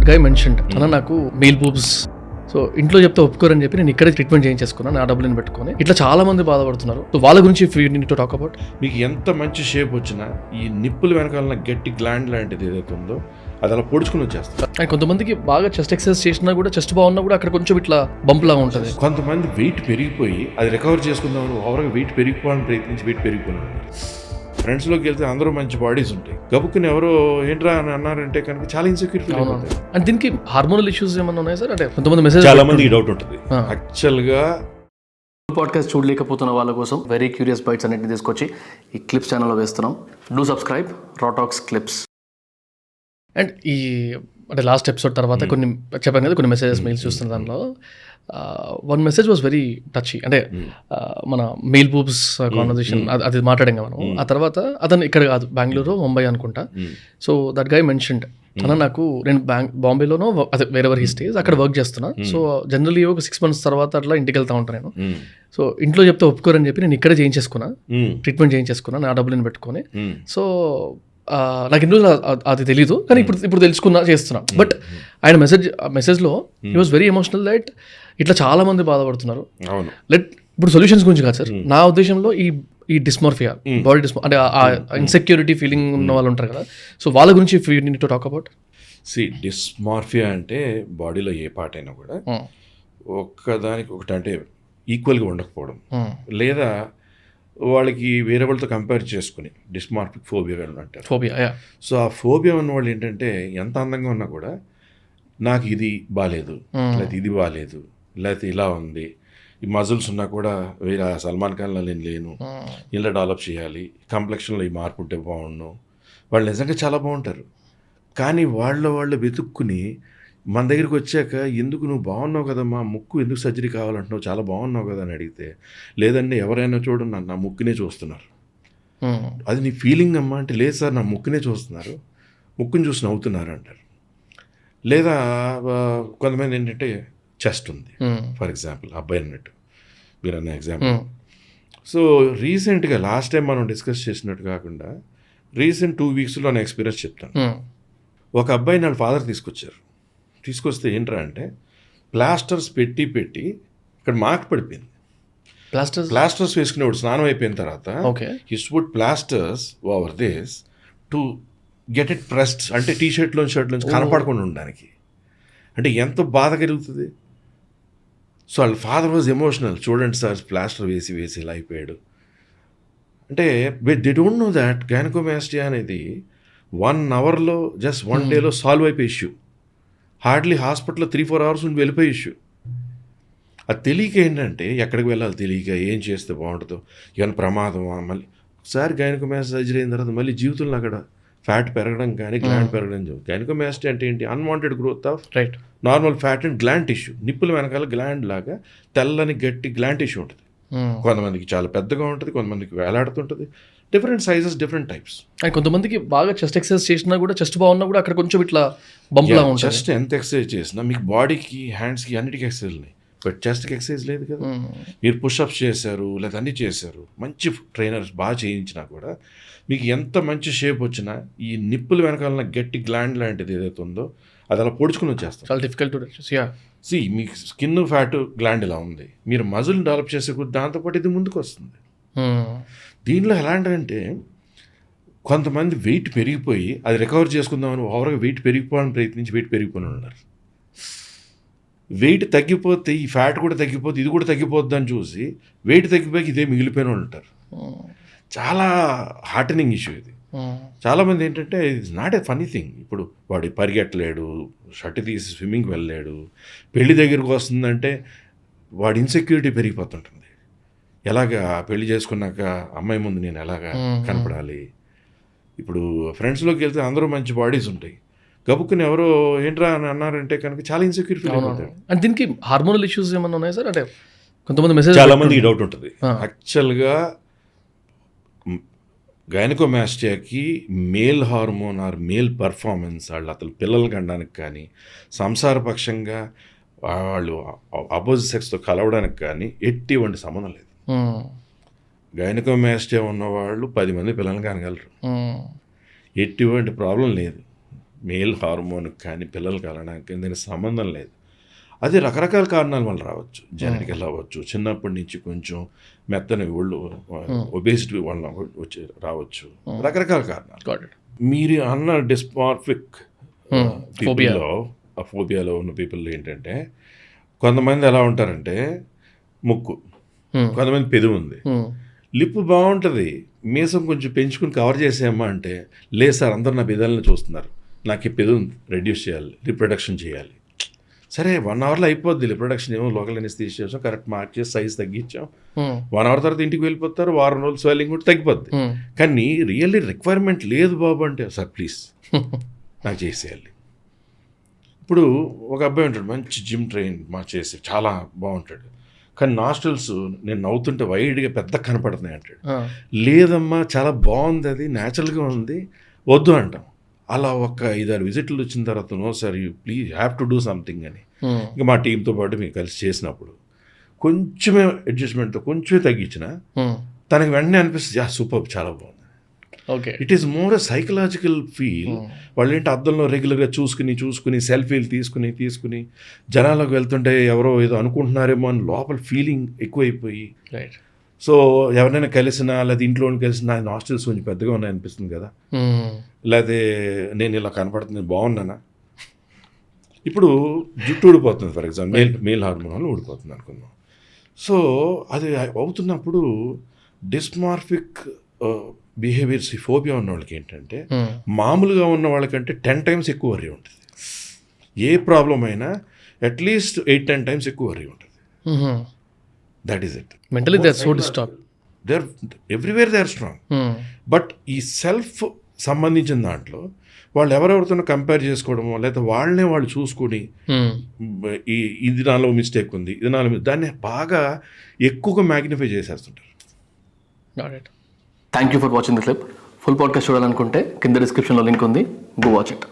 That guy mentioned అన్న నాకు mail boobs, so ఇంట్లో చెప్తే ఒప్పుకోరని చెప్పి నేను ఇక్కడే ట్రీట్మెంట్ చేయించేసుకున్నాను, నా డబ్బులను పెట్టుకొని. ఇట్లా చాలా మంది బాధపడుతున్నారు. సో వాళ్ళ గురించి టు టాక్ అబౌట్. మీకు ఎంత మంచి షేప్ వచ్చినా ఈ నిప్పులు వెనకాల గట్టి గ్లాండ్ లాంటిది ఏదైతే ఉందో అది అలా పొడుచుకుని వచ్చేస్తారు. అండ్ కొంతమందికి బాగా చెస్ట్ ఎక్సర్సైజ్ చేసినా కూడా, చెస్ట్ బాగున్నా కూడా అక్కడ కొంచెం ఇట్లా బంప్ లాగా ఉంటుంది. కొంతమంది వెయిట్ పెరిగిపోయి అది రికవర్ చేసుకుందామని ఓవర్గా వెయిట్ పెరిగిపోవాలని ప్రయత్నించి వెయిట్ పెరిగిపోయినారు. ఫ్రెండ్స్లోకి వెళ్తే అందరూ మంచి బాడీస్ ఉంటాయి, గబుక్కుని ఎవరో ఏంట్రా అని అన్నారంటే కనుక చాలా ఇన్సెక్యూర్ ఫీల్ అవుతుంది. అండ్ దీనికి హార్మోనల్ ఇష్యూస్ ఏమైనా ఉన్నాయి సార్? అంటే కొంతమంది మెసేజ్, చాలా మంది డౌట్ ఉంటుంది. యాక్చువల్గా పాడ్కాస్ట్ చూడలేకపోతున్న వాళ్ళ కోసం వెరీ క్యూరియస్ బైట్స్ అన్నిటిని తీసుకొచ్చి ఈ క్లిప్స్ ఛానల్లో వేస్తున్నాం. Do subscribe Raw Talks clips. And ఈ అంటే లాస్ట్ ఎపిసోడ్ తర్వాత కొన్ని చెప్పాను కదా, కొన్ని మెసేజెస్ మెయిల్స్ చూస్తున్న దానిలో వన్ మెసేజ్ వాజ్ వెరీ టచీ. అంటే మన మెయిల్ బూబ్స్ కాన్వర్జేషన్ అది మాట్లాడాం మనం. ఆ తర్వాత అతను ఇక్కడ కాదు, బెంగళూరు ముంబై అనుకుంటా. సో దట్ గై మెన్షన్డ్ అన్న నాకు నేను బాంబేలోనో అదే వేరెవర్ హీ స్టేస్ అక్కడ వర్క్ చేస్తున్నా. సో జనరల్లీ ఒక 6 months తర్వాత అట్లా ఇంటికి వెళ్తా ఉంటాను నేను. సో ఇంట్లో చెప్తే ఒప్పుకోరని చెప్పి నేను ఇక్కడే చేయించేసుకున్నా, ట్రీట్మెంట్ చేయించేసుకున్నా, నా డబ్బులను పెట్టుకొని. సో నాకు ఎన్నో అది తెలీదు, కానీ ఇప్పుడు తెలుసుకున్నా, చేస్తున్నా. బట్ ఆయన మెసేజ్లో he was very emotional that ఇట్లా చాలా మంది బాధపడుతున్నారు. ఇప్పుడు సొల్యూషన్స్ గురించి కాదు సార్, నా ఉద్దేశంలో ఈ డిస్మార్ఫియా, బాడీ అంటే ఆ ఇన్సెక్యూరిటీ ఫీలింగ్ ఉన్న వాళ్ళు ఉంటారు కదా, సో వాళ్ళ గురించి టు టాక్ అబౌట్. డిస్మార్ఫియా అంటే బాడీలో ఏ పార్ట్ అయినా కూడా ఒక్కదానికి ఒకటి అంటే ఈక్వల్గా ఉండకపోవడం, లేదా వాళ్ళకి వేరే వాళ్ళతో కంపేర్ చేసుకుని డిస్మార్ఫిక్ ఫోబియా అంటారు. సో ఆ ఫోబియా ఉన్న వాళ్ళు ఏంటంటే ఎంత అందంగా ఉన్నా కూడా నాకు ఇది బాగాలేదు, లేకపోతే ఇది బాగాలేదు, లేకపోతే ఇలా ఉంది, ఈ మజిల్స్ ఉన్నా కూడా వేరే సల్మాన్ ఖాన్లో నేను లేను, ఇలా డెవలప్ చేయాలి, కాంప్లెక్షన్లో ఈ మార్పు ఉంటే బాగుండు. వాళ్ళు నిజంగా చాలా బాగుంటారు, కానీ వాళ్ళు వెతుక్కుని మన దగ్గరికి వచ్చాక ఎందుకు నువ్వు బాగున్నావు కదమ్మా, ముక్కు ఎందుకు సర్జరీ కావాలంటున్నావు, చాలా బాగున్నావు కదా అని అడిగితే, లేదండి ఎవరైనా చూడండి నా ముక్కునే చూస్తున్నారు, అది నీ ఫీలింగ్ అమ్మా అంటే, లేదు సార్ నా ముక్కునే చూస్తున్నారు, ముక్కుని చూసి నవ్వుతున్నారు అంటారు. లేదా కొంతమంది ఏంటంటే చెస్ట్ ఉంది ఫర్ ఎగ్జాంపుల్, అబ్బాయి అన్నట్టు మీరు అన్న ఎగ్జాంపుల్. సో రీసెంట్గా లాస్ట్ టైం మనం డిస్కస్ చేసినట్టు కాకుండా రీసెంట్ 2 weeksలో నా ఎక్స్పీరియన్స్ చెప్తాను. ఒక అబ్బాయి నా ఫాదర్ తీసుకొస్తే ఏంట్రా అంటే ప్లాస్టర్స్ పెట్టి ఇక్కడ మార్క్ పడిపోయింది. ప్లాస్టర్స్ వేసుకునేవాడు స్నానం అయిపోయిన తర్వాత his wood plasters over this to get it pressed, అంటే టీషర్ట్లోంచి షర్ట్లోంచి కనపడకుండా ఉండడానికి. అంటే ఎంత బాధ కలుగుతుంది. సో వాళ్ళ ఫాదర్ వాజ్ ఎమోషనల్, చూడండి సార్ ప్లాస్టర్ వేసి ఇలా అయిపోయాడు అంటే. They don't know that gynaecomastia అనేది 1 hourలో జస్ట్ 1 dayలో సాల్వ్ అయిపోయే ఇష్యూ. హార్డ్లీ హాస్పిటల్లో 3-4 hours నుండి వెళ్ళిపోయే ఇష్యూ. అది తెలియక ఏంటంటే ఎక్కడికి వెళ్ళాలి తెలియక, ఏం చేస్తే బాగుంటుందో, ఏమైనా ప్రమాదమా, మళ్ళీ ఒకసారి గైనకోమాస్టియా సర్జరీ అయిన తర్వాత మళ్ళీ జీవితంలో అక్కడ ఫ్యాట్ పెరగడం కానీ గ్లాండ్ పెరగడం. గైనకోమాస్టియా అంటే ఏంటి? Unwanted growth of normal fat and gland tissue. నిప్పుల వెనకాల గ్లాండ్ లాగా తెల్లని గట్టి గ్లాండ్ టిష్యూ ఉంటుంది. కొంతమందికి చాలా పెద్దగా ఉంటుంది, కొంతమందికి వేలాడుతుంటుంది. Different sizes, different types. And కొంతమందికి బాగా చెస్ట్ ఎక్సర్సైజ్ చేసినా కూడా, చెస్ట్ బాగున్నా కూడా అక్కడ కొంచెం ఇట్లా బంప్ లాగా ఉంటుంది. చెస్ట్ ఎంత ఎక్సర్సైజ్ చేసినా మీకు బాడీకి, హ్యాండ్స్కి అన్నిటికీ ఎక్సర్సైజ్ ఉన్నాయి, బట్ చెస్ట్కి ఎక్సర్సైజ్ లేదు కదా. మీరు పుషప్స్ చేశారు లేదా అన్నీ చేశారు, మంచి ట్రైనర్స్ బాగా చేయించినా కూడా మీకు ఎంత మంచి షేప్ వచ్చినా ఈ నిప్పుల వెనకాల గట్టి గ్లాండ్ లాంటిది ఏదైతే ఉందో అది అలా పొడుచుకుని వచ్చేస్తారు. చాలా డిఫికల్ట్ టు మీకు స్కిన్ ఫ్యాట్ గ్లాండ్ ఇలా ఉంది, మీరు మజిల్ డెవలప్ చేసే కొద్ది దాంతోపాటు ఇది ముందుకు వస్తుంది. దీనిలో ఎలాంటిదంటే కొంతమంది వెయిట్ పెరిగిపోయి అది రికవర్ చేసుకుందామని ఓవర్గా వెయిట్ పెరిగిపోవాలని ప్రయత్నించి వెయిట్ పెరిగిపోయి ఉన్నారు. వెయిట్ తగ్గిపోతే ఈ ఫ్యాట్ కూడా తగ్గిపోతే ఇది కూడా తగ్గిపోద్ది అని చూసి వెయిట్ తగ్గిపోయి ఇదే మిగిలిపోయిన వాళ్ళు ఉంటారు. చాలా హార్టనింగ్ ఇష్యూ ఇది. చాలామంది ఏంటంటే it's not a funny thing. ఇప్పుడు వాడు పరిగెట్టలేడు, షర్ట్ తీసి స్విమ్మింగ్కి వెళ్ళలేడు, పెళ్లి దగ్గరకు వస్తుందంటే వాడి ఇన్సెక్యూరిటీ పెరిగిపోతుంటుంది. ఎలాగా పెళ్లి చేసుకున్నాక అమ్మాయి ముందు నేను ఎలాగా కనపడాలి. ఇప్పుడు ఫ్రెండ్స్లోకి వెళ్తే అందరూ మంచి బాడీస్ ఉంటాయి, గబుక్కుని ఎవరో ఏంట్రా అని అన్నారంటే కనుక చాలా ఇన్సెక్యూర్ ఫీల్ అవుతాడు. అండ్ దీనికి హార్మోనల్ ఇష్యూస్ ఏమైనా ఉన్నాయి సార్? అంటే కొంతమంది మెసేజ్, చాలా మంది డౌట్ ఉంటుంది. యాక్చువల్గా గైనకోమాస్టియాకి male hormone or male performance, వాళ్ళు అతను పిల్లలు కనడానికి కానీ, సంసారపక్షంగా వాళ్ళు అపోజిట్ సెక్స్తో కలవడానికి కానీ ఎటువంటి సంబంధం లేదు. గైనకోమాస్టియా ఉన్నవాళ్ళు 10 మంది పిల్లల్ని కనగలరు, ఎటువంటి ప్రాబ్లం లేదు. మేల్ హార్మోన్ కానీ పిల్లలు కలగడానికి కానీ దీనికి సంబంధం లేదు. అది రకరకాల కారణాల వల్ల రావచ్చు. జెనెటికల్ అవ్వచ్చు, చిన్నప్పటి నుంచి కొంచెం మెత్తని ఒళ్ళు ఒబేసిటీ వల్ల వచ్చి రావచ్చు, రకరకాల కారణాలు. మీరు అన్న డిస్మార్ఫిక్ పీపుల్లో, ఆ ఫోబియాలో ఉన్న పీపుల్ ఏంటంటే కొంతమంది ఎలా ఉంటారంటే ముక్కు, కొంతమంది పెదవి ఉంది, లిప్ బాగుంటుంది, మీసం కొంచెం పెంచుకుని కవర్ చేసేయమ్మా అంటే లేదు సార్ అందరు నా పెదాలను చూస్తున్నారు, నాకు ఈ పెదవి రెడ్యూస్ చేయాలి, రిప్రొడక్షన్ చేయాలి. సరే 1 అవర్లో అయిపోద్ది రిప్రొడక్షన్, ఏమో లోకల్ అనేస్థీసియా చేసాం, కరెక్ట్ మార్చేసి సైజ్ తగ్గించాం, 1 అవర్ తర్వాత ఇంటికి వెళ్ళిపోతారు, వారం రోజులు స్వెల్లింగ్ కూడా తగ్గిపోద్ది. కానీ రియల్లీ రిక్వైర్మెంట్ లేదు బాబు అంటే సార్ ప్లీజ్ నాకు చేసేయాలి. ఇప్పుడు ఒక అబ్బాయి ఉంటాడు మంచి జిమ్ ట్రైన్ చేసి చాలా బాగుంటాడు, కానీ నాస్ట్రల్స్ నేను నవ్వుతుంటే వైడ్గా పెద్ద కనపడుతున్నాయి అంటాడు. లేదమ్మా చాలా బాగుంది, అది న్యాచురల్గా ఉంది, వద్దు అంటాం. అలా ఒక 5-6 విజిట్లు వచ్చిన తర్వాత no sir you please have to do something అని ఇంకా మా టీంతో పాటు మేము కలిసి చేసినప్పుడు కొంచెమే అడ్జస్ట్మెంట్తో కొంచెమే తగ్గించిన తనకి వెంటనే అనిపిస్తుంది సూపర్ చాలా బాగుంది. Okay, it is more psychological feel. వాళ్ళు ఏంటి అద్దంలో రెగ్యులర్గా చూసుకుని సెల్ఫీలు తీసుకుని జనాలకు వెళ్తుంటే ఎవరో ఏదో అనుకుంటున్నారేమో అని లోపల ఫీలింగ్ ఎక్కువైపోయి, రైట్. సో ఎవరైనా కలిసినా లేదా ఇంట్లోని కలిసినా నాస్ట్రల్స్ కొంచెం పెద్దగా ఉన్నాయి అనిపిస్తుంది కదా, లేకపోతే నేను ఇలా కనపడుతుంది బాగున్నానా. ఇప్పుడు జుట్టు ఊడిపోతుంది ఫర్ ఎగ్జాంపుల్, మేల్ హార్మోన్ వల్ల ఊడిపోతుంది అనుకుందాం. సో అది అవుతున్నప్పుడు డిస్మార్ఫిక్ బిహేవియర్స్, ఈ ఫోబియా ఉన్న వాళ్ళకి ఏంటంటే మామూలుగా ఉన్న వాళ్ళకంటే 10 times ఎక్కువ వరీ ఉంటుంది. ఏ ప్రాబ్లం అయినా అట్లీస్ట్ 8-10 times ఎక్కువ వరీ ఉంటుంది. That is it. Mentally they are so disturbed. They are everywhere they are strong. But ఈ సెల్ఫ్ సంబంధించిన దాంట్లో వాళ్ళు ఎవరెవరితోనో కంపేర్ చేసుకోవడమో లేదా వాళ్ళనే వాళ్ళు చూసుకొని ఇది నాలో మిస్టేక్ ఉంది, ఇది నాలో దాన్ని బాగా ఎక్కువగా మ్యాగ్నిఫై చేసేస్తుంటారు. Thank you for watching the clip. Full podcast చూడాలనుకుంటే కింద డిస్క్రిప్షన్లో లింక్ ఉంది, గో వాచ్ ఇట్.